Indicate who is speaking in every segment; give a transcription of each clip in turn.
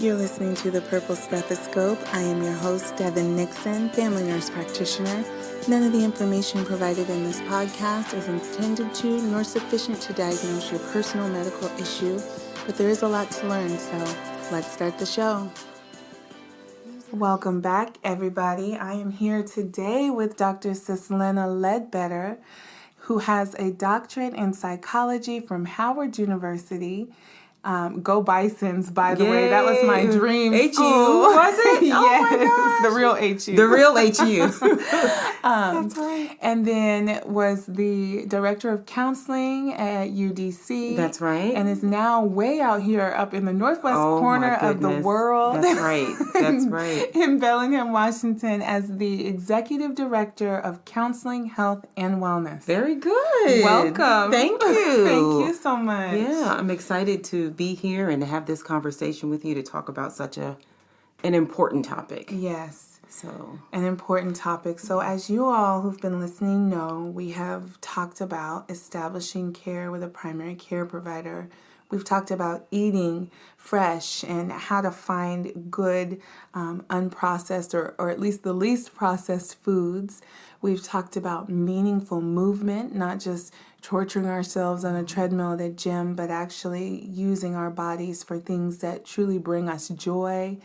Speaker 1: You're listening to the Purple Stethoscope. I am your host, Devyn Nixon, family nurse practitioner. None of the information provided in this podcast is intended to nor sufficient to diagnose your personal medical issue, but there is a lot to learn, so let's start the show. Welcome back, everybody. I am here today with Dr. Sislena Ledbetter, who has a doctorate in psychology from Howard University. Go Bisons, by the way. That was my dream
Speaker 2: HU,
Speaker 1: school.
Speaker 2: was it?
Speaker 1: Yes,
Speaker 2: oh my gosh.
Speaker 1: the real HU.
Speaker 2: The real HU.
Speaker 1: That's right. And then was the director of counseling at UDC.
Speaker 2: That's right.
Speaker 1: And is now way out here up in the northwest corner of the world.
Speaker 2: That's right. That's right.
Speaker 1: In Bellingham, Washington, as the executive director of counseling, health, and wellness.
Speaker 2: Very good.
Speaker 1: Welcome.
Speaker 2: Thank you.
Speaker 1: Thank you so much.
Speaker 2: Yeah, I'm excited to be here and to have this conversation with you to talk about such an important topic.
Speaker 1: Yes.
Speaker 2: So,
Speaker 1: an important topic. So as you all who've been listening know, we have talked about establishing care with a primary care provider. We've talked about eating fresh and how to find good unprocessed or at least the least processed foods. We've talked about meaningful movement, not just torturing ourselves on a treadmill at a gym, but actually using our bodies for things that truly bring us joy.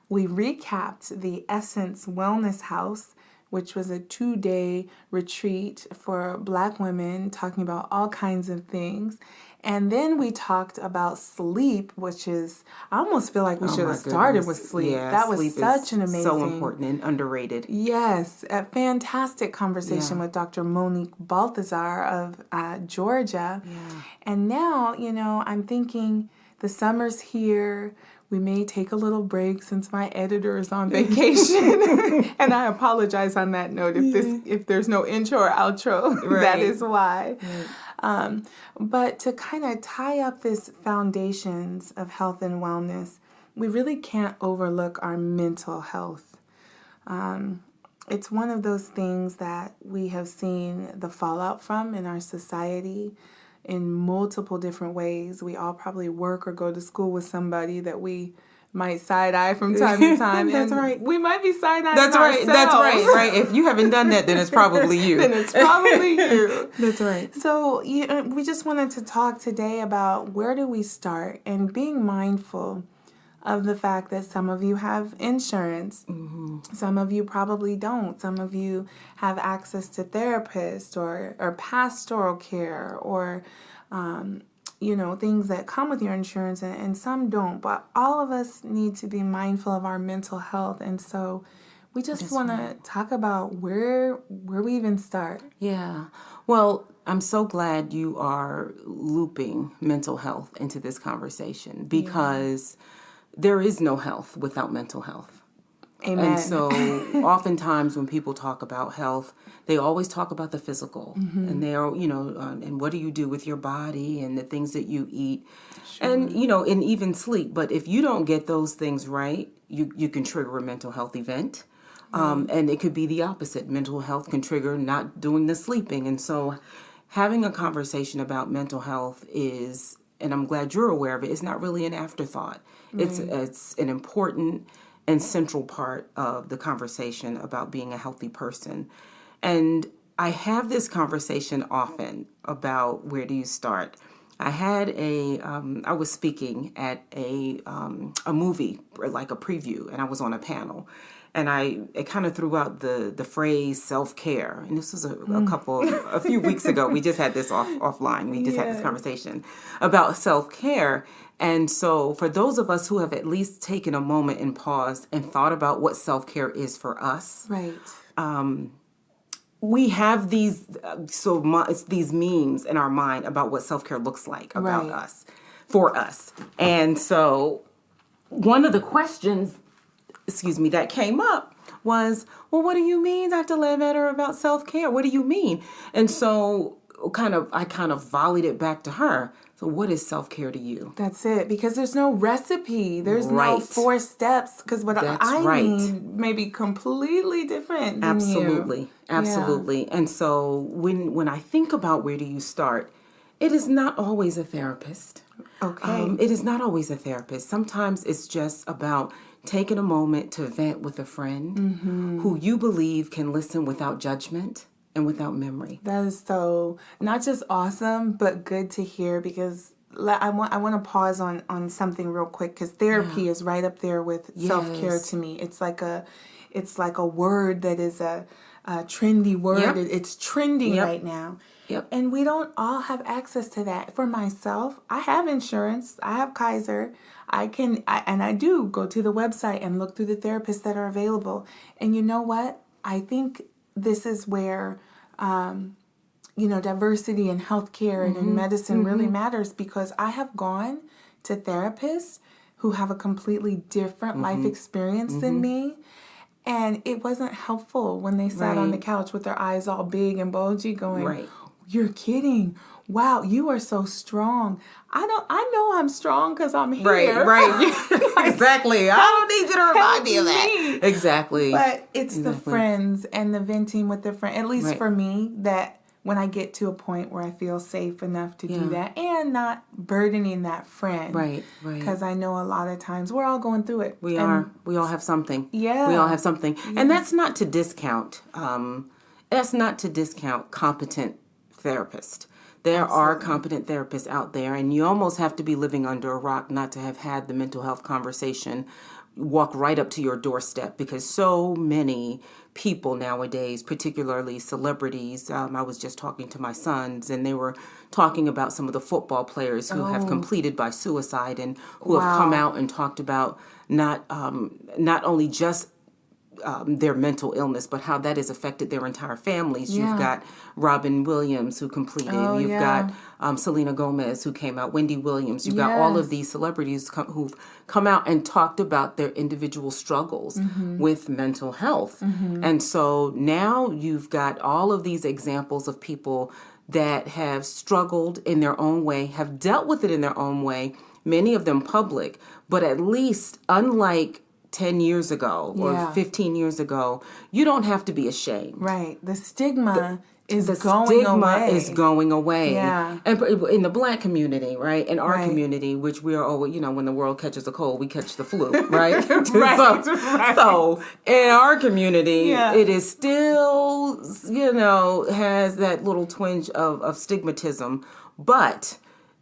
Speaker 1: We recapped the Essence Wellness House, which was a 2-day retreat for Black women, talking about all kinds of things. And then we talked about sleep, which is, I almost feel like we should have started with sleep.
Speaker 2: Yeah,
Speaker 1: that was such an amazing,
Speaker 2: so important and underrated.
Speaker 1: Yes, a fantastic conversation with Dr. Monique Balthazar of Georgia. Yeah. And now, I'm thinking the summer's here. We may take a little break since my editor is on vacation. And I apologize on that note if there's no intro or outro. Right. That is why. Right. But to kind of tie up this foundations of health and wellness, we really can't overlook our mental health. It's one of those things that we have seen the fallout from in our society in multiple different ways. We all probably work or go to school with somebody that we might side-eye from time to time.
Speaker 2: That's right.
Speaker 1: We might be side-eyeing
Speaker 2: That's
Speaker 1: ourselves.
Speaker 2: That's right. If you haven't done that, then it's probably you.
Speaker 1: Then it's probably you.
Speaker 2: That's right.
Speaker 1: So we just wanted to talk today about where do we start and being mindful of the fact that some of you have insurance. Mm-hmm. Some of you probably don't. Some of you have access to therapists or pastoral care or things that come with your insurance, and some don't. But all of us need to be mindful of our mental health. And so we just want to talk about where we even start.
Speaker 2: Yeah. Well, I'm so glad you are looping mental health into this conversation because there is no health without mental health.
Speaker 1: Amen.
Speaker 2: And so oftentimes when people talk about health, they always talk about the physical. Mm-hmm. And they are, and what do you do with your body and the things that you eat. Sure. And, and even sleep. But if you don't get those things right, you can trigger a mental health event. And it could be the opposite. Mental health can trigger not doing the sleeping. And so having a conversation about mental health is, and I'm glad you're aware of it, it's not really an afterthought. Right. It's an important and central part of the conversation about being a healthy person. And I have this conversation often about where do you start. I had I was speaking at a movie, like a preview, and I was on a panel. And I kind of threw out the phrase self-care. And this was a few weeks ago. We just had this offline. We just had this conversation about self-care. And so for those of us who have at least taken a moment and paused and thought about what self-care is for us.
Speaker 1: Right.
Speaker 2: We have these these memes in our mind about what self-care looks like about us, for us. And so one of the questions that came up was, well, what do you mean, Dr. Ledbetter, about self-care? What do you mean? And so I kind of volleyed it back to her. So what is self-care to you?
Speaker 1: That's it, because there's no recipe. There's no 4 steps, because what I need may be completely different than
Speaker 2: Absolutely.
Speaker 1: you.
Speaker 2: Absolutely. Yeah. And so when I think about where do you start, It is not always a therapist.
Speaker 1: Okay.
Speaker 2: It is not always a therapist. Sometimes it's just about taking a moment to vent with a friend who you believe can listen without judgment and without memory.
Speaker 1: That is so not just awesome, but good to hear, because I want to pause on something real quick, because therapy is right up there with self-care to me. It's like a word that is a trendy word.
Speaker 2: Yep.
Speaker 1: It's trending right now.
Speaker 2: Yep.
Speaker 1: And we don't all have access to that. For myself, I have insurance. I have Kaiser. I do go to the website and look through the therapists that are available. And you know what? I think this is where, diversity in healthcare and in medicine really matters, because I have gone to therapists who have a completely different life experience than me. And it wasn't helpful when they sat on the couch with their eyes all big and bulgy going, "You're kidding. Wow, you are so strong." I know I'm strong because I'm here.
Speaker 2: Right. Exactly. I don't need you to remind me of that. Exactly.
Speaker 1: But it's the friends and the venting with the friend, at least for me, that when I get to a point where I feel safe enough to do that, and not burdening that friend. Right. Because I know a lot of times we're all going through it.
Speaker 2: We are. We all have something.
Speaker 1: Yeah.
Speaker 2: We all have something. Yeah. And that's not to discount. Competent therapists. There are competent therapists out there, and you almost have to be living under a rock not to have had the mental health conversation walk right up to your doorstep, because so many people nowadays, particularly celebrities, I was just talking to my sons, and they were talking about some of the football players who have completed by suicide, and who have come out and talked about not only just their mental illness, but how that has affected their entire families. Yeah. You've got Robin Williams who completed. You've got Selena Gomez who came out. Wendy Williams. You've got all of these celebrities who've come out and talked about their individual struggles with mental health. And so now you've got all of these examples of people that have struggled in their own way, have dealt with it in their own way, many of them public, but at least unlike 10 years ago or 15 years ago, you don't have to be ashamed.
Speaker 1: Right. The stigma is going away. Yeah.
Speaker 2: And in the Black community, right? In our community, which we are always, when the world catches a cold, we catch the flu, right? So in our community, it is still, has that little twinge of stigmatism, but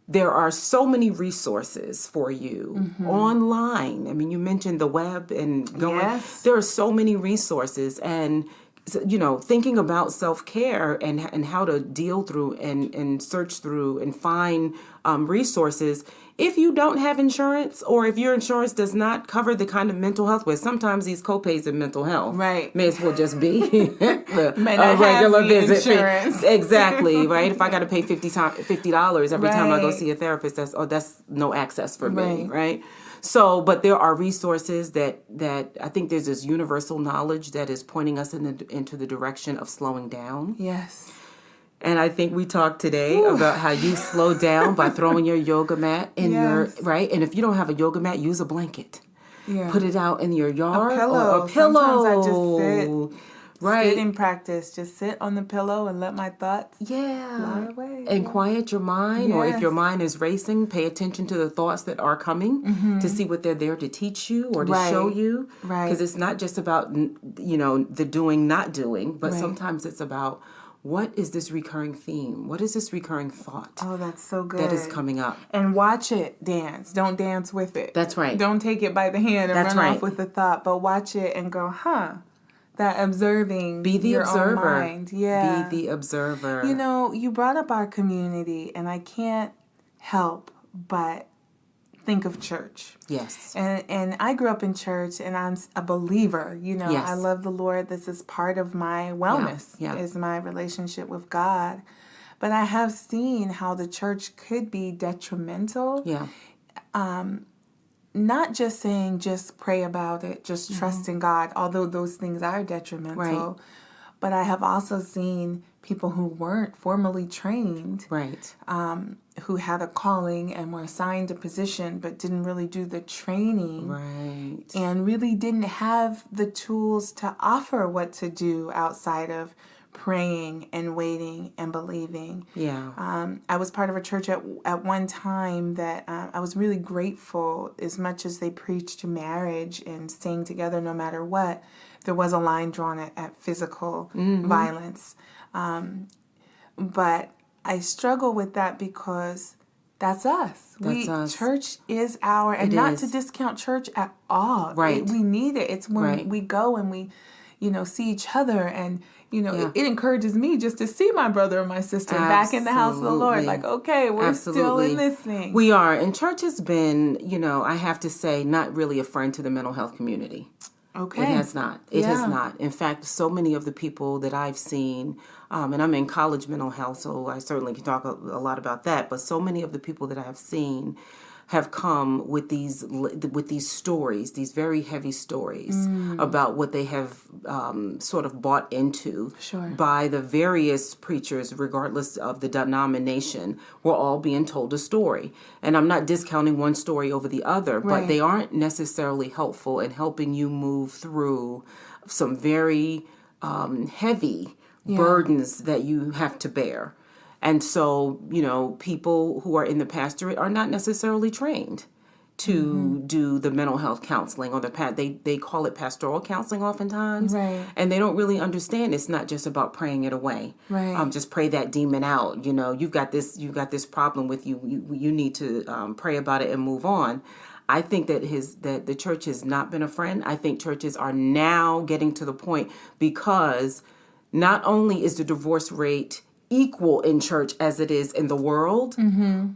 Speaker 2: there are so many resources for you online. I mean, you mentioned the web and going. Yes. There are so many resources, and thinking about self-care and how to deal through and search through and find resources. If you don't have insurance, or if your insurance does not cover the kind of mental health, where sometimes these copays in mental health may as well just be a regular visit. Insurance. Exactly, right? If I got to pay $50 every time I go see a therapist, that's no access for me, right? So, but there are resources that I think there's this universal knowledge that is pointing us into the direction of slowing down.
Speaker 1: Yes.
Speaker 2: And I think we talked today about how you slow down by throwing your yoga mat in your, right? And if you don't have a yoga mat, use a blanket. Yeah. Put it out in your yard.
Speaker 1: A pillow.
Speaker 2: Or a pillow.
Speaker 1: Sometimes I just sit. Right. Sit in practice. Just sit on the pillow and let my thoughts fly away.
Speaker 2: And quiet your mind. Or if your mind is racing, pay attention to the thoughts that are coming to see what they're there to teach you or to show you. Right. Because it's not just about, the doing, not doing, but sometimes it's about, what is this recurring theme? What is this recurring thought?
Speaker 1: Oh, that's so good.
Speaker 2: That is coming up.
Speaker 1: And watch it dance. Don't dance with it.
Speaker 2: That's right.
Speaker 1: Don't take it by the hand and run off with the thought, but watch it and go, that observing.
Speaker 2: Be the
Speaker 1: your
Speaker 2: observer.
Speaker 1: Own mind. Yeah.
Speaker 2: Be the observer.
Speaker 1: You brought up our community, and I can't help but think of church.
Speaker 2: Yes.
Speaker 1: And I grew up in church, and I'm a believer.
Speaker 2: Yes.
Speaker 1: I love the Lord. This is part of my wellness, is my relationship with God. But I have seen how the church could be detrimental. Yeah. Not just saying just pray about it, just trust in God, although those things are detrimental. Right. But I have also seen people who weren't formally trained, who had a calling and were assigned a position but didn't really do the training, and really didn't have the tools to offer what to do outside of praying and waiting and believing.
Speaker 2: Yeah.
Speaker 1: I was part of a church at one time that I was really grateful. As much as they preached marriage and staying together no matter what, there was a line drawn at physical violence. But I struggle with that because that's us. Church is and not to discount church at all.
Speaker 2: Right.
Speaker 1: We need it. It's when we go and we, see each other, and it encourages me just to see my brother or my sister back in the house of the Lord. Like, okay, we're still in this thing.
Speaker 2: We are. And church has been, I have to say, not really a friend to the mental health community.
Speaker 1: Okay.
Speaker 2: It has not. It has not. In fact, so many of the people that I've seen, and I'm in college mental health, so I certainly can talk a lot about that, but so many of the people that I've seen have come with these stories, these very heavy stories about what they have sort of bought into by the various preachers, regardless of the denomination. We're all being told a story. And I'm not discounting one story over the other, but they aren't necessarily helpful in helping you move through some very heavy burdens that you have to bear. And so, people who are in the pastorate are not necessarily trained to do the mental health counseling, or they call it pastoral counseling oftentimes.
Speaker 1: Right.
Speaker 2: And they don't really understand it's not just about praying it away.
Speaker 1: Right.
Speaker 2: Just pray that demon out. You've got this problem with you. You need to pray about it and move on. I think that the church has not been a friend. I think churches are now getting to the point, because not only is the divorce rate equal in church as it is in the world,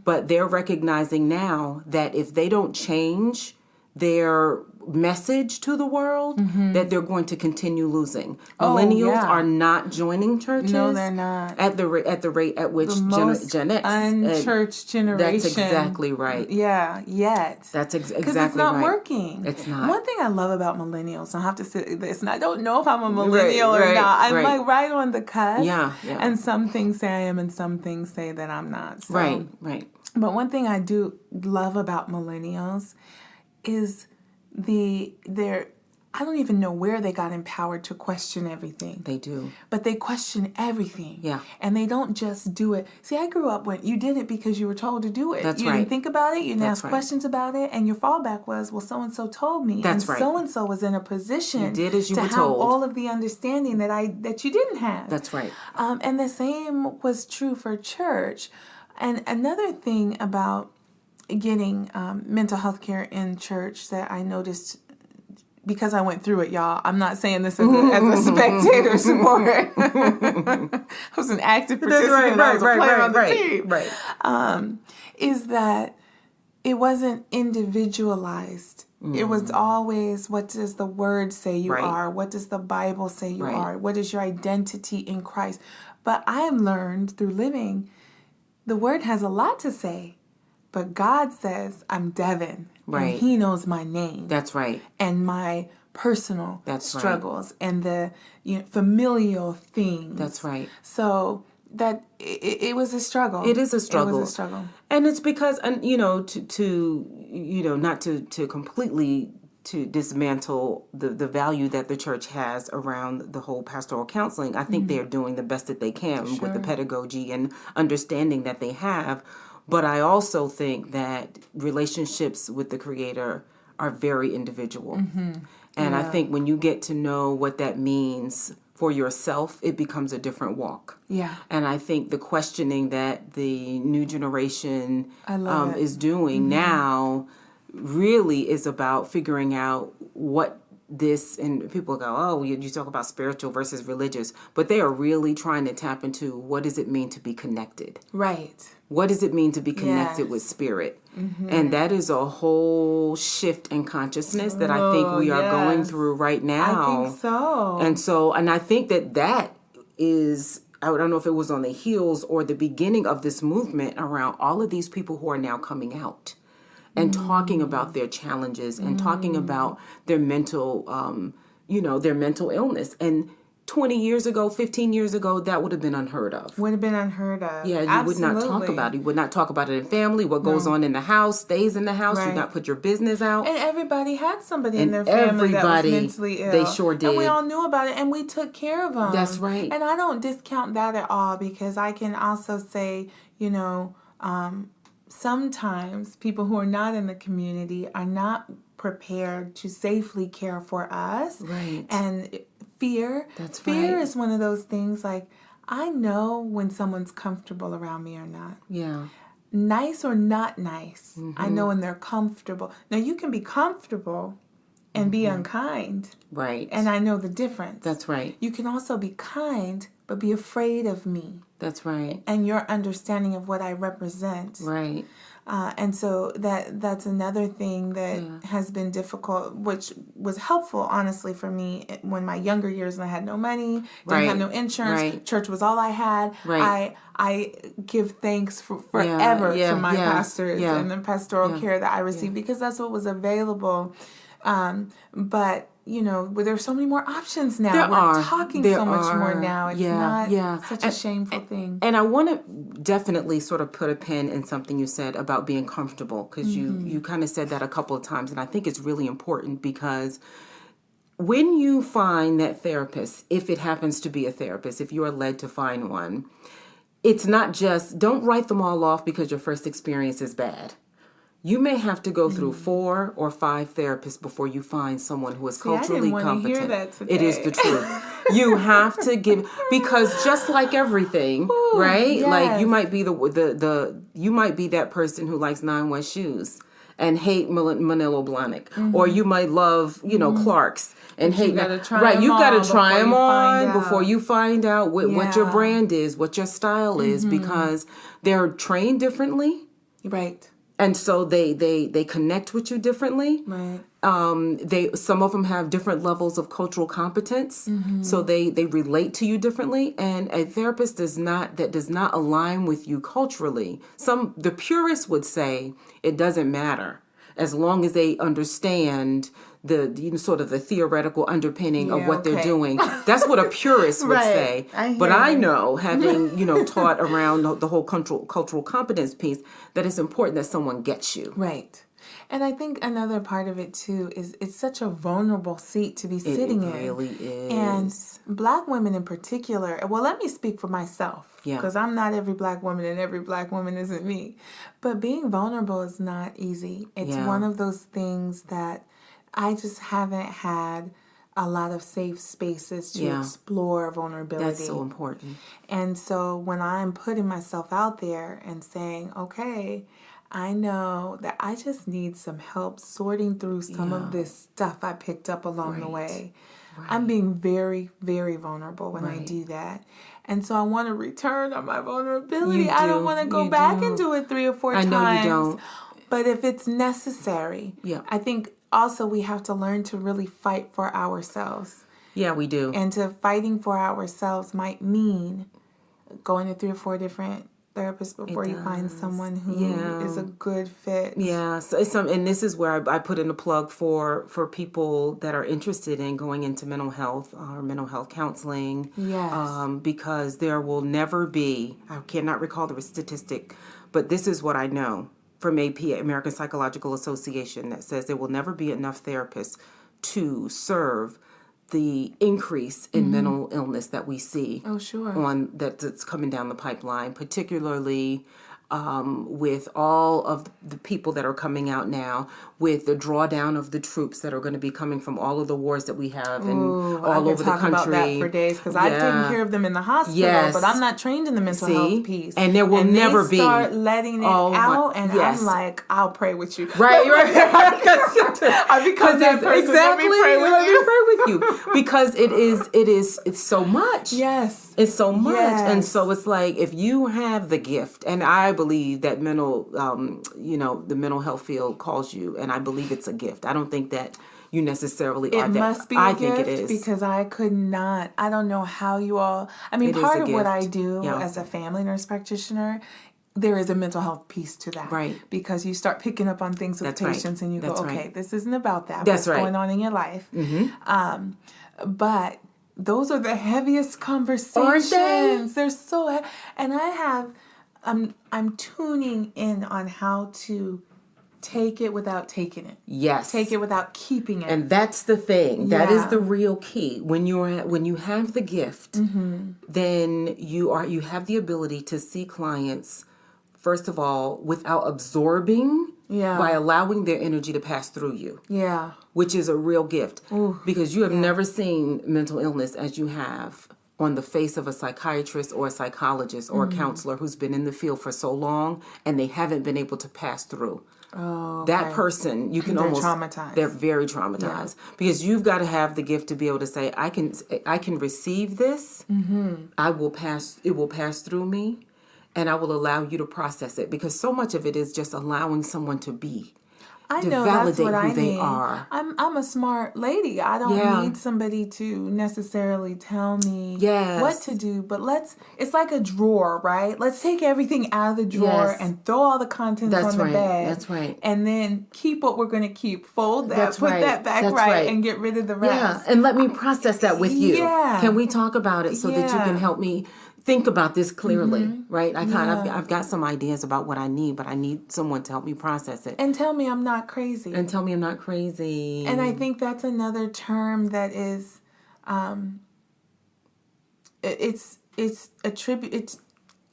Speaker 2: but they're recognizing now that if they don't change their message to the world, that they're going to continue losing. Millennials are not joining churches.
Speaker 1: No, they're not.
Speaker 2: At the rate at which
Speaker 1: the most
Speaker 2: Gen X,
Speaker 1: unchurched generation.
Speaker 2: That's exactly right.
Speaker 1: Yeah, yet.
Speaker 2: That's exactly right.
Speaker 1: Because it's not working.
Speaker 2: It's not.
Speaker 1: One thing I love about millennials, I have to say this, and I don't know if I'm a millennial or not. I'm like right on the cusp.
Speaker 2: Yeah.
Speaker 1: And some things say I am, and some things say that I'm not. So.
Speaker 2: Right.
Speaker 1: But one thing I do love about millennials is I don't even know where they got empowered to question everything.
Speaker 2: They do.
Speaker 1: But they question everything.
Speaker 2: Yeah.
Speaker 1: And they don't just do it. See, I grew up when you did it because you were told to do it.
Speaker 2: That's
Speaker 1: you
Speaker 2: right.
Speaker 1: didn't think about it. You didn't ask questions about it. And your fallback was, well, so-and-so told me.
Speaker 2: That's right.
Speaker 1: So-and-so was in a position
Speaker 2: you did as you
Speaker 1: to
Speaker 2: were
Speaker 1: have
Speaker 2: told.
Speaker 1: all of the understanding that you didn't have.
Speaker 2: That's right.
Speaker 1: And the same was true for church. And another thing about getting mental health care in church that I noticed, because I went through it, y'all. I'm not saying this as a spectator support. I was an active participant. I was a player on the team.
Speaker 2: Right.
Speaker 1: Is that it wasn't individualized. It was always, what does the word say you are? What does the Bible say you are? What is your identity in Christ? But I have learned through living, the word has a lot to say. But God says, I'm Devyn.
Speaker 2: Right.
Speaker 1: And He knows my name.
Speaker 2: That's right.
Speaker 1: And my personal struggles and the familial things.
Speaker 2: That's right.
Speaker 1: So that it was a struggle.
Speaker 2: It is a struggle.
Speaker 1: It was a struggle. And
Speaker 2: it's because, not to completely to dismantle the value that the church has around the whole pastoral counseling. I think they're doing the best that they can with the pedagogy and understanding that they have. But I also think that relationships with the Creator are very individual. And I think when you get to know what that means for yourself, it becomes a different walk.
Speaker 1: Yeah.
Speaker 2: And I think the questioning that the new generation is doing now really is about figuring out what this, and people go, oh, you talk about spiritual versus religious, but they are really trying to tap into what does it mean to be connected.
Speaker 1: Right.
Speaker 2: What does it mean to be connected with spirit? And that is a whole shift in consciousness that I think we are going through right now.
Speaker 1: I think so.
Speaker 2: And I think that is, I don't know if it was on the heels or the beginning of this movement around all of these people who are now coming out and talking about their challenges and talking about their mental, their mental illness, and 20 years ago, 15 years ago, that would have been unheard of.
Speaker 1: Would have been unheard of.
Speaker 2: Yeah, you
Speaker 1: Absolutely.
Speaker 2: would not talk about it. You would not talk about it in family. What goes on in the house stays in the house.
Speaker 1: Right.
Speaker 2: You not put your business out.
Speaker 1: And everybody had somebody in their family that was mentally ill.
Speaker 2: They sure did.
Speaker 1: And we all knew about it, and we took care of them.
Speaker 2: That's right.
Speaker 1: And I don't discount that at all, because I can also say, sometimes people who are not in the community are not prepared to safely care for us.
Speaker 2: Right.
Speaker 1: And fear. Fear is one of those things, like, I know when someone's comfortable around me or not.
Speaker 2: Yeah.
Speaker 1: Nice or not nice. I know when they're comfortable. Now, you can be comfortable and be unkind.
Speaker 2: Right.
Speaker 1: And I know the difference.
Speaker 2: That's right.
Speaker 1: You can also be kind, but be afraid of me.
Speaker 2: That's right.
Speaker 1: And your understanding of what I represent.
Speaker 2: Right.
Speaker 1: And so that's another thing that has been difficult, which was helpful, honestly, for me when my younger years and I had no money, didn't have no insurance, church was all I had.
Speaker 2: Right.
Speaker 1: I give thanks forever to my pastors and the pastoral care that I received, because that's what was available. But there's so many more options now. We're talking so much more now. It's not such a shameful thing.
Speaker 2: And I want to definitely sort of put a pin in something you said about being comfortable, because you kind of said that a couple of times, and I think it's really important, because when you find that therapist, if it happens to be a therapist, if you are led to find one, it's not just, don't write them all off because your first experience is bad. You may have to go through 4 or 5 therapists before you find someone who is culturally competent.
Speaker 1: Hear that today.
Speaker 2: It is the truth. You have to give, because just like everything, right?
Speaker 1: Yes.
Speaker 2: Like you might be you might be that person who likes 9-1 shoes and hate Manolo Blahnik, or you might love Clark's and hate.
Speaker 1: You've got to
Speaker 2: try them on before you find out what your brand is, what your style is, because they're trained differently,
Speaker 1: right?
Speaker 2: And so they connect with you differently.
Speaker 1: Right.
Speaker 2: Some of them have different levels of cultural competence, so they relate to you differently. And a therapist does not align with you culturally. The purists would say it doesn't matter as long as they understand the sort of the theoretical underpinning of what they're doing. That's what a purist would say. I know, having taught around the whole cultural competence piece, that it's important that someone gets you.
Speaker 1: Right. And I think another part of it too is it's such a vulnerable seat to be sitting in. It
Speaker 2: really is.
Speaker 1: And Black women in particular, well, let me speak for myself, because I'm not every Black woman and every Black woman isn't me. But being vulnerable is not easy. It's one of those things that I just haven't had a lot of safe spaces to explore vulnerability.
Speaker 2: That's so important.
Speaker 1: And so when I'm putting myself out there and saying, okay, I know that I just need some help sorting through some of this stuff I picked up along the way. Right. I'm being very, very vulnerable when I do that. And so I want to return on my vulnerability. I don't want to go back and do it 3 or 4 times.
Speaker 2: I know you don't.
Speaker 1: But if it's necessary, I think also we have to learn to really fight for ourselves. Yeah, we do. And fighting for ourselves might mean going to 3 or 4 different therapists before you find someone who is a good fit.
Speaker 2: Yeah, so and this is where I put in a plug for people that are interested in going into mental health or mental health counseling. Yes. Because there will never be, I cannot recall the statistic, but this is what I know from AP, American Psychological Association, that says there will never be enough therapists to serve the increase in mental illness that we see that's coming down the pipeline, particularly with all of the people that are coming out now, with the drawdown of the troops that are going to be coming from all of the wars that we have and all over the country. I could talk about that
Speaker 1: for days, because I've taken care of them in the hospital, but I'm not trained in the mental health piece.
Speaker 2: And there will never be.
Speaker 1: They start letting it out, and I'm like, I'll pray with you.
Speaker 2: Right.
Speaker 1: I become that person.
Speaker 2: Exactly.
Speaker 1: Let me
Speaker 2: pray with you. Because it's so much.
Speaker 1: Yes.
Speaker 2: It's so much. And so it's like, if you have the gift, and I believe that the mental health field calls you, and I believe it's a gift. I don't think that you necessarily are that.
Speaker 1: It must be a gift, think it is. Because I could not. I don't know how you all. I mean, part of what I do as a family nurse practitioner, there is a mental health piece to that. Right. Because you start picking up on things with patients, and you go, okay, this isn't about that. What's going on in your life. Mm-hmm. But those are the heaviest conversations.
Speaker 2: Aren't they?
Speaker 1: They're so and I'm tuning in on how to take it without taking it.
Speaker 2: Yes.
Speaker 1: Take it without keeping it.
Speaker 2: And that's the thing. That is
Speaker 1: Yeah.
Speaker 2: the real key. When you have the gift, then you have the ability to see clients, first of all, without absorbing, by allowing their energy to pass through you.
Speaker 1: Yeah.
Speaker 2: Which is a real gift.
Speaker 1: Ooh,
Speaker 2: because you have never seen mental illness as you have on the face of a psychiatrist or a psychologist or a counselor who's been in the field for so long and they haven't been able to pass through.
Speaker 1: Oh, okay.
Speaker 2: That person, you can
Speaker 1: They're
Speaker 2: almost
Speaker 1: traumatized.
Speaker 2: They're very traumatized because you've got to have the gift to be able to say, I can receive this. It will pass through me, and I will allow you to process it, because so much of it is just allowing someone to be.
Speaker 1: I
Speaker 2: To
Speaker 1: know that's
Speaker 2: validate
Speaker 1: what
Speaker 2: who
Speaker 1: I
Speaker 2: they
Speaker 1: need.
Speaker 2: are.
Speaker 1: I'm a smart lady. I don't need somebody to necessarily tell me what to do. But it's like a drawer, right? Let's take everything out of the drawer and throw all the contents on the bed.
Speaker 2: That's right.
Speaker 1: And then keep what we're going to keep. Fold that, put that back
Speaker 2: That's
Speaker 1: right, and get rid of the rest.
Speaker 2: Yeah, and let me process that with you.
Speaker 1: Yeah.
Speaker 2: Can we talk about it so that you can help me think about this clearly, right? I've got some ideas about what I need, but I need someone to help me process it.
Speaker 1: And tell me I'm not crazy.
Speaker 2: And tell me I'm not crazy.
Speaker 1: And I think that's another term that is, it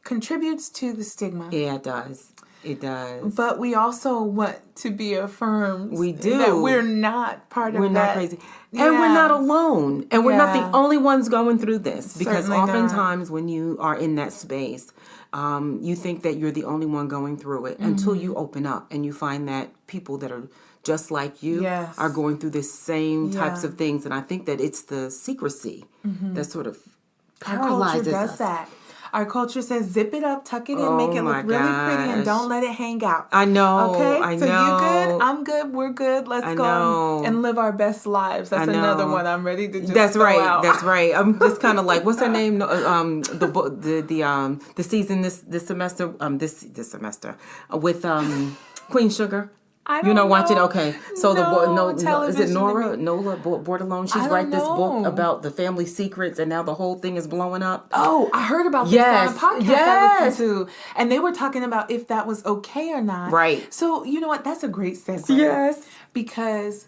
Speaker 1: contributes to the stigma.
Speaker 2: Yeah, it does. It does.
Speaker 1: But we also want to be affirmed.
Speaker 2: We do.
Speaker 1: That we're not part of that.
Speaker 2: We're not crazy. And we're not alone. And we're not the only ones going through this. Because
Speaker 1: Certainly
Speaker 2: oftentimes when you are in that space, you think that you're the only one going through it until you open up and you find that people that are just like you are going through the same types of things. And I think that it's the secrecy that sort of paralyzes
Speaker 1: Our culture does
Speaker 2: us.
Speaker 1: that. Our culture says zip it up, tuck it in, make it look really pretty, and don't let it hang out.
Speaker 2: I know.
Speaker 1: Okay?
Speaker 2: I
Speaker 1: so
Speaker 2: know.
Speaker 1: You good? I'm good. We're good. Let's go and live our best lives. That's another one I'm ready to just throw out.
Speaker 2: That's right. I'm just kind of like, what's her name? The season this semester with Queen Sugar.
Speaker 1: I don't know.
Speaker 2: Watch it. Okay, so
Speaker 1: No,
Speaker 2: is it Nola Bordelon? She's write this book about the family secrets, and now the whole thing is blowing up.
Speaker 1: Oh, I heard about this on a podcast I listened to, and they were talking about if that was okay or not.
Speaker 2: Right.
Speaker 1: So you know what? That's a great segue.
Speaker 2: Yes.
Speaker 1: Because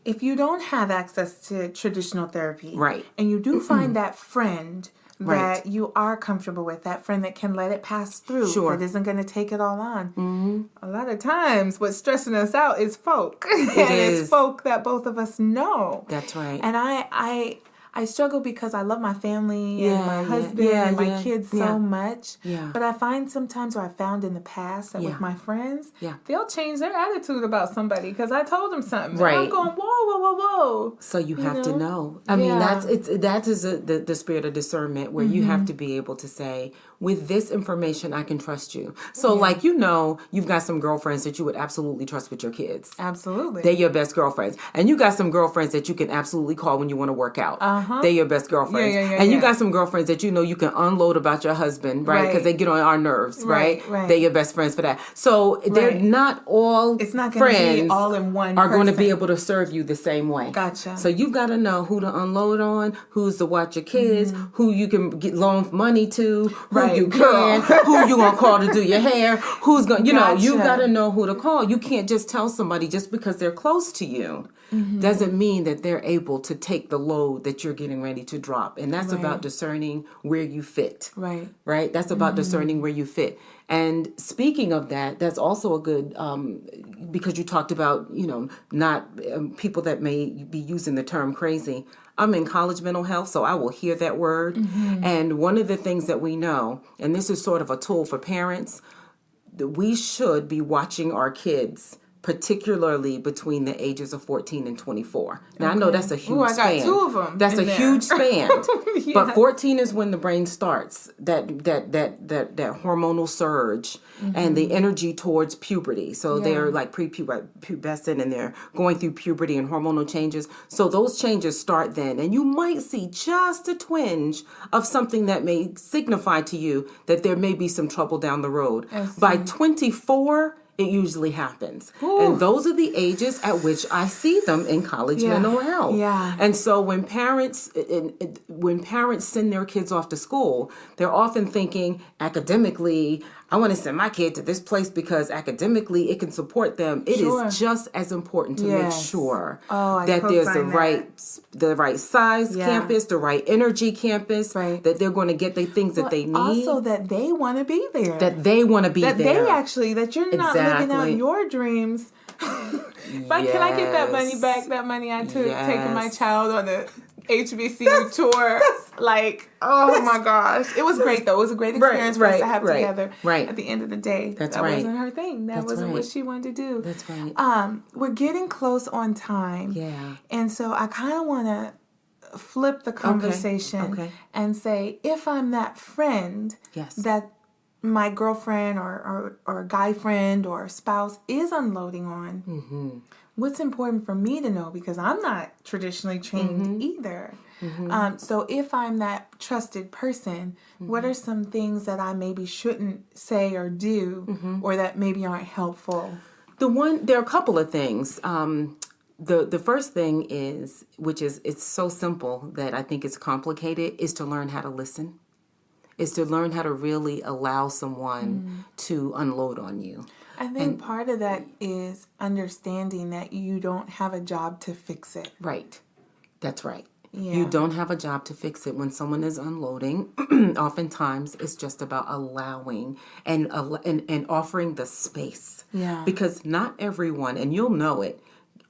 Speaker 1: if you don't have access to traditional therapy,
Speaker 2: right,
Speaker 1: and you do find that friend
Speaker 2: right,
Speaker 1: that you are comfortable with, that friend that can let it pass through, that isn't going to take it all on. A lot of times what's stressing us out is folk. It's folk that both of us know.
Speaker 2: That's right.
Speaker 1: And I struggle because I love my family and my husband and my kids so much. Yeah. But I find sometimes, or I found in the past, that with my friends, they'll change their attitude about somebody because I told them something.
Speaker 2: Right.
Speaker 1: And I'm going, whoa.
Speaker 2: So you have to know. I mean, that is the spirit of discernment where you have to be able to say, with this information, I can trust you. So like, you've got some girlfriends that you would absolutely trust with your kids.
Speaker 1: Absolutely.
Speaker 2: They're your best girlfriends. And you got some girlfriends that you can absolutely call when you want to work out. They're your best girlfriends. And you got some girlfriends that you can unload about your husband, right? Because they get on our nerves, right? They're your best friends for that. So they're not all
Speaker 1: it's not gonna
Speaker 2: friends
Speaker 1: be all in one
Speaker 2: are
Speaker 1: person.
Speaker 2: going to be able to serve you the same way.
Speaker 1: Gotcha.
Speaker 2: So you've got to know who to unload on, who's to watch your kids, who you can loan money to, who you can, who you gonna call to do your hair, who's gonna, you got to know who to call. You can't just tell somebody just because they're close to you doesn't mean that they're able to take the load that you're getting ready to drop. And that's about discerning where you fit. Right? That's about discerning where you fit. And speaking of that, that's also a good, because you talked about, not people that may be using the term crazy. I'm in college mental health, so I will hear that word. And one of the things that we know, and this is sort of a tool for parents, that we should be watching our kids, particularly between the ages of 14 and 25. Now, I know that's a huge span.
Speaker 1: I got two of them.
Speaker 2: That's a huge span. But 14 is when the brain starts that hormonal surge and the energy towards puberty. So they're like prepubescent and they're going through puberty and hormonal changes. So those changes start then. And you might see just a twinge of something that may signify to you that there may be some trouble down the road. By 24, it usually happens.
Speaker 1: Ooh.
Speaker 2: And those are the ages at which I see them in college mental health.
Speaker 1: Yeah.
Speaker 2: And so when parents send their kids off to school, they're often thinking academically, I want to send my kid to this place because academically it can support them. It is just as important to make sure that there's the right size campus, the right energy campus, that they're going to get the things that they need.
Speaker 1: Also that they want to be there.
Speaker 2: That they want to be there.
Speaker 1: That you're not living out your dreams. Can I get that money back? That money I took taking my child on the HBCU tour. Oh my gosh. It was great though. It was a great experience for us to have together. At the end of the day. That wasn't her thing. That wasn't what she wanted to do.
Speaker 2: That's right.
Speaker 1: We're getting close on time.
Speaker 2: Yeah.
Speaker 1: And so I kind of want to flip the conversation and say, if I'm that friend that my girlfriend or guy friend or spouse is unloading on, what's important for me to know, because I'm not traditionally trained either. So if I'm that trusted person, what are some things that I maybe shouldn't say or do or that maybe aren't helpful?
Speaker 2: There are a couple of things. The first thing is, it's so simple that I think it's complicated, is to learn how to listen. Is to learn how to really allow someone to unload on you.
Speaker 1: I think part of that is understanding that you don't have a job to fix it.
Speaker 2: Right. That's right.
Speaker 1: Yeah.
Speaker 2: You don't have a job to fix it. When someone is unloading, oftentimes it's just about allowing and offering the space.
Speaker 1: Yeah.
Speaker 2: Because not everyone, and you'll know it,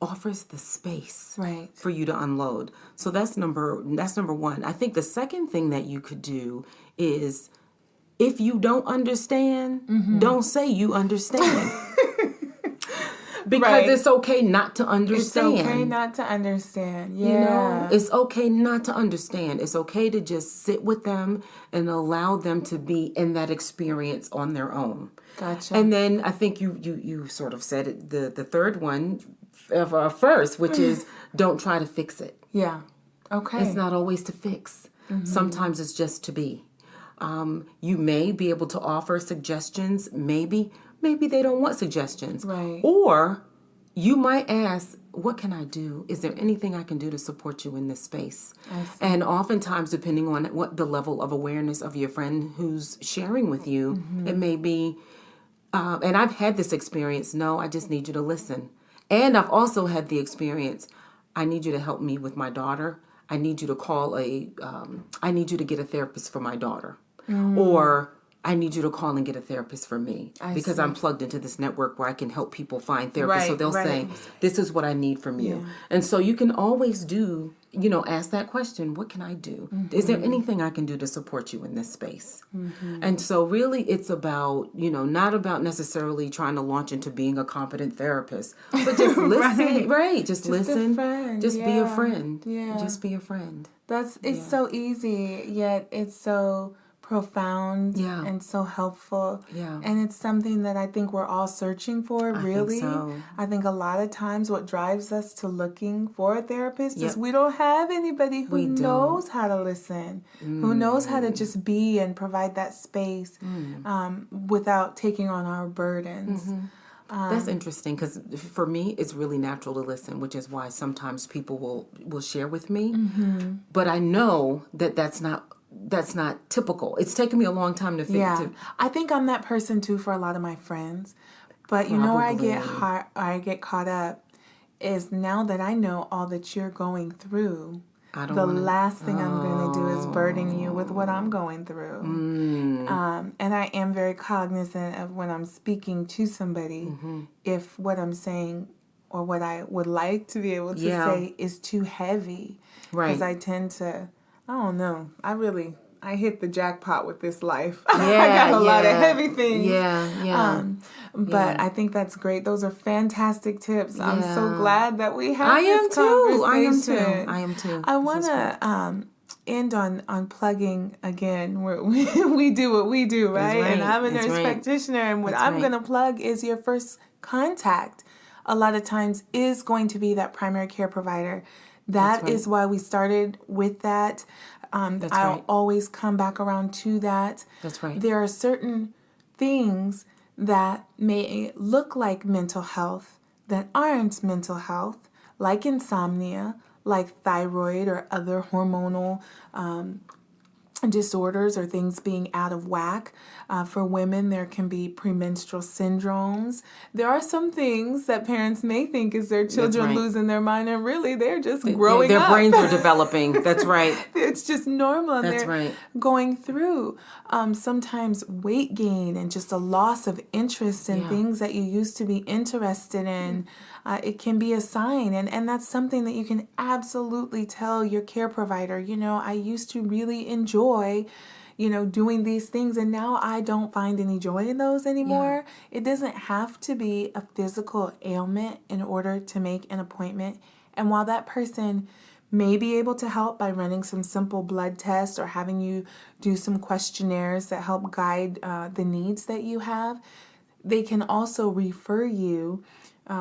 Speaker 2: offers the space for you to unload. So that's number one. I think the second thing that you could do is, if you don't understand, don't say you understand. Because it's okay not to understand.
Speaker 1: It's okay not to understand. Yeah.
Speaker 2: You know, it's okay not to understand. It's okay to just sit with them and allow them to be in that experience on their own.
Speaker 1: Gotcha.
Speaker 2: And then I think you sort of said it, the third one first, which is don't try to fix it.
Speaker 1: Yeah. Okay.
Speaker 2: It's not always to fix. Sometimes it's just to be. You may be able to offer suggestions. Maybe they don't want suggestions.
Speaker 1: Right.
Speaker 2: Or you might ask, what can I do? Is there anything I can do to support you in this space? And oftentimes, depending on what the level of awareness of your friend who's sharing with you, it may be, and I've had this experience, no, I just need you to listen. And I've also had the experience, I need you to help me with my daughter. I need you to I need you to get a therapist for my daughter. Or I need you to call and get a therapist for me, because I'm plugged into this network where I can help people find therapists. So they'll say, this is what I need from you. And so you can always ask that question, what can I do? Is there anything I can do to support you in this space? And so really it's about, not about necessarily trying to launch into being a competent therapist, but just listen, just listen, just be a friend. Just be a friend.
Speaker 1: It's so easy, yet it's so profound and so helpful. And it's something that I think we're all searching for, really. I think a lot of times what drives us to looking for a therapist is we don't have anybody who knows how to listen, who knows how to just be and provide that space without taking on our burdens.
Speaker 2: That's interesting, because for me, it's really natural to listen, which is why sometimes people will share with me. But I know that's not typical. It's taken me a long time to figure out.
Speaker 1: I think I'm that person too for a lot of my friends. But where I get caught up is, now that I know all that you're going through, last thing I'm going to do is burden you with what I'm going through. And I am very cognizant of when I'm speaking to somebody, if what I'm saying or what I would like to be able to say is too heavy. Because I tend to, I don't know, I hit the jackpot with this life. I got a lot of heavy things. But I think that's great. Those are fantastic tips. I'm so glad that we have this conversation.
Speaker 2: I am too.
Speaker 1: I want to end on plugging again. We do what we do, right? And I'm a nurse practitioner, and what I'm going to plug is your first contact. A lot of times is going to be that primary care provider. That is why we started with that. I'll always come back around to that.
Speaker 2: That's right.
Speaker 1: There are certain things that may look like mental health that aren't mental health, like insomnia, like thyroid or other hormonal disorders or things being out of whack. For women, there can be premenstrual syndromes. There are some things that parents may think is their children losing their mind, and really they're just growing up.
Speaker 2: Their brains are developing. That's right.
Speaker 1: It's just normal. And
Speaker 2: That's
Speaker 1: they're
Speaker 2: right.
Speaker 1: going through sometimes weight gain and just a loss of interest in things that you used to be interested in. It can be a sign, and that's something that you can absolutely tell your care provider. I used to really enjoy, doing these things, and now I don't find any joy in those anymore. It doesn't have to be a physical ailment in order to make an appointment. And while that person may be able to help by running some simple blood tests or having you do some questionnaires that help guide the needs that you have, they can also refer you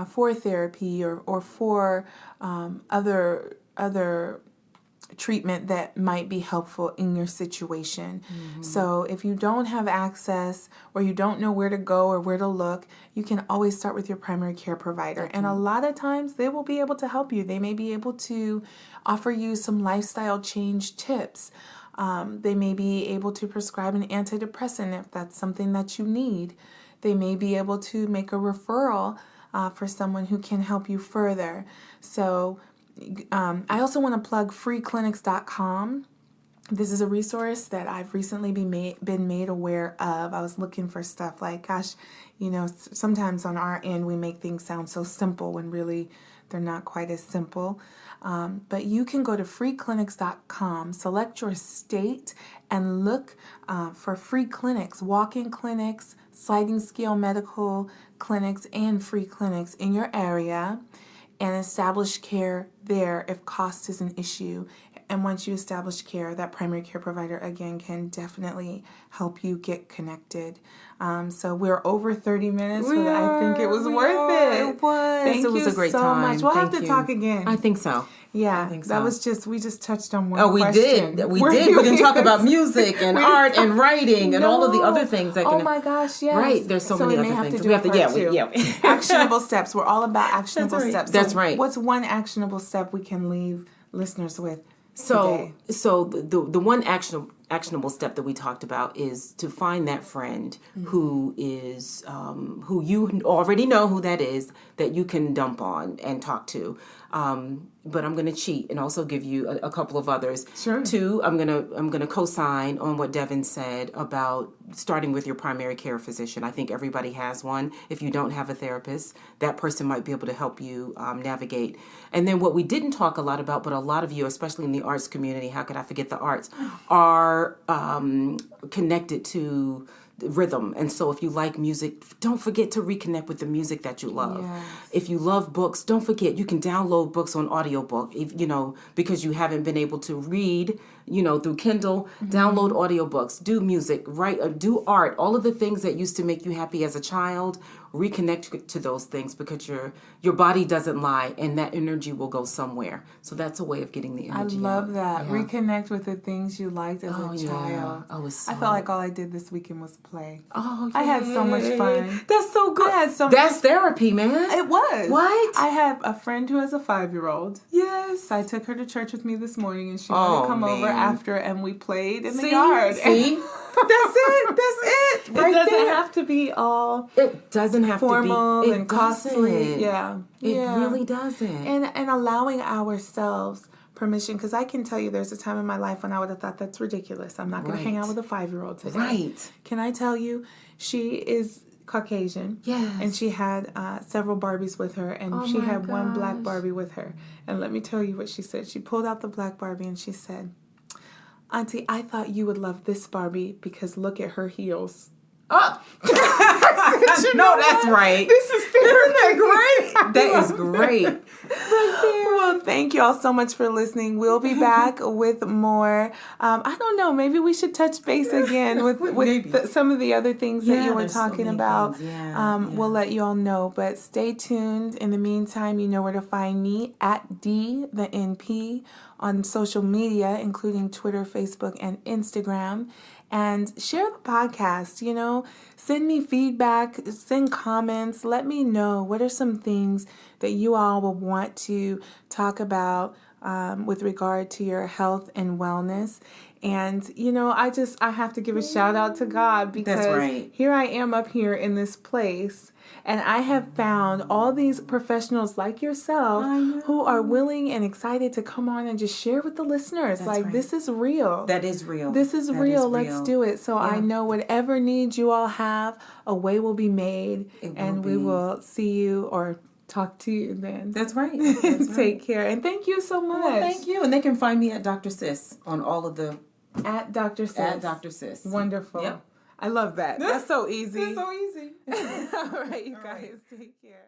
Speaker 1: for therapy or for other treatment that might be helpful in your situation. Mm-hmm. So if you don't have access or you don't know where to go or where to look, you can always start with your primary care provider. Okay. And a lot of times they will be able to help you. They may be able to offer you some lifestyle change tips. They may be able to prescribe an antidepressant if that's something that you need. They may be able to make a referral for someone who can help you further. So I also want to plug freeclinics.com. This is a resource that I've recently been made aware of. I was looking for stuff like, sometimes on our end we make things sound so simple when really they're not quite as simple. But you can go to freeclinics.com, select your state, and look for free clinics, walk-in clinics, sliding scale medical clinics, and free clinics in your area, and establish care there if cost is an issue. And once you establish care, that primary care provider, again, can definitely help you get connected. So we're over 30 minutes, but I think it was worth it.
Speaker 2: It was.
Speaker 1: Thank
Speaker 2: it was
Speaker 1: you
Speaker 2: a great
Speaker 1: so
Speaker 2: time.
Speaker 1: much. We'll have
Speaker 2: Thank
Speaker 1: to
Speaker 2: you.
Speaker 1: talk again.
Speaker 2: I think so.
Speaker 1: Yeah,
Speaker 2: I think so.
Speaker 1: that was we just touched on one
Speaker 2: we
Speaker 1: question.
Speaker 2: did. We didn't talk about music and art and writing and all of the other things that can...
Speaker 1: Oh my gosh, yes.
Speaker 2: Right, there's so many
Speaker 1: we may
Speaker 2: other
Speaker 1: have
Speaker 2: things.
Speaker 1: To do
Speaker 2: we have
Speaker 1: to, actionable steps. We're all about actionable steps.
Speaker 2: That's
Speaker 1: so
Speaker 2: right.
Speaker 1: What's one actionable step we can leave listeners with
Speaker 2: today?
Speaker 1: So
Speaker 2: the one actionable step that we talked about is to find that friend who is who you already know who that is, that you can dump on and talk to. But I'm going to cheat and also give you a couple of others.
Speaker 1: Sure.
Speaker 2: 2, I'm going to co-sign on what Devyn said about starting with your primary care physician. I think everybody has one. If you don't have a therapist, that person might be able to help you navigate. And then what we didn't talk a lot about, but a lot of you, especially in the arts community, how could I forget the arts, are connected to rhythm. And so if you like music, don't forget to reconnect with the music that you love.
Speaker 1: Yes.
Speaker 2: If you love books, don't forget you can download books on audiobook, because you haven't been able to read, through Kindle. Download audiobooks, do music, write, do art, all of the things that used to make you happy as a child. Reconnect to those things, because your body doesn't lie, and that energy will go somewhere. So that's a way of getting the energy.
Speaker 1: I love that.
Speaker 2: Yeah.
Speaker 1: Reconnect with the things you liked as a child.
Speaker 2: Yeah.
Speaker 1: I felt like all I did this weekend was play.
Speaker 2: Oh, yeah.
Speaker 1: I had so much fun.
Speaker 2: That's so good. That's therapy, man.
Speaker 1: It was.
Speaker 2: What?
Speaker 1: I have a friend who has a 5-year-old.
Speaker 2: Yes.
Speaker 1: So I took her to church with me this morning, and she wanted to come over after, and we played in the yard.
Speaker 2: See? That's it. Right,
Speaker 1: it doesn't
Speaker 2: there.
Speaker 1: have to be all.
Speaker 2: It doesn't have
Speaker 1: formal
Speaker 2: to be
Speaker 1: and costly. Yeah,
Speaker 2: it really doesn't.
Speaker 1: And allowing ourselves permission, because I can tell you, there's a time in my life when I would have thought that's ridiculous. I'm not going to hang out with a 5-year-old today.
Speaker 2: Right.
Speaker 1: Can I tell you, she is Caucasian.
Speaker 2: Yes.
Speaker 1: And she had several Barbies with her, and she had one black Barbie with her. And let me tell you what she said. She pulled out the black Barbie and she said, "Auntie, I thought you would love this Barbie because look at her heels."
Speaker 2: Oh. No, that's right.
Speaker 1: This is therapy.
Speaker 2: Isn't that great? That is great.
Speaker 1: Well, So thank you all so much for listening. We'll be back with more. I don't know. Maybe we should touch base again with some of the other things that you were talking about. We'll let you all know. But stay tuned. In the meantime, you know where to find me at DtheNP on social media, including Twitter, Facebook, and Instagram. And share the podcast, send me feedback, send comments, let me know what are some things that you all will want to talk about with regard to your health and wellness. And, I have to give a shout out to God because here I am up here in this place. And I have found all these professionals like yourself who are willing and excited to come on and just share with the listeners. This is real.
Speaker 2: That is real.
Speaker 1: This is real. Let's do it. So I know whatever needs you all have, a way will be made. We will see you or talk to you then.
Speaker 2: That's right.
Speaker 1: Take care. And thank you so much.
Speaker 2: Well, thank you. And they can find me at Dr. Sis on all of the...
Speaker 1: At Dr. Sis.
Speaker 2: At Dr. Sis.
Speaker 1: Wonderful.
Speaker 2: Yep.
Speaker 1: I love that. That's so easy.
Speaker 2: That's so easy.
Speaker 1: All right, you guys. Take care.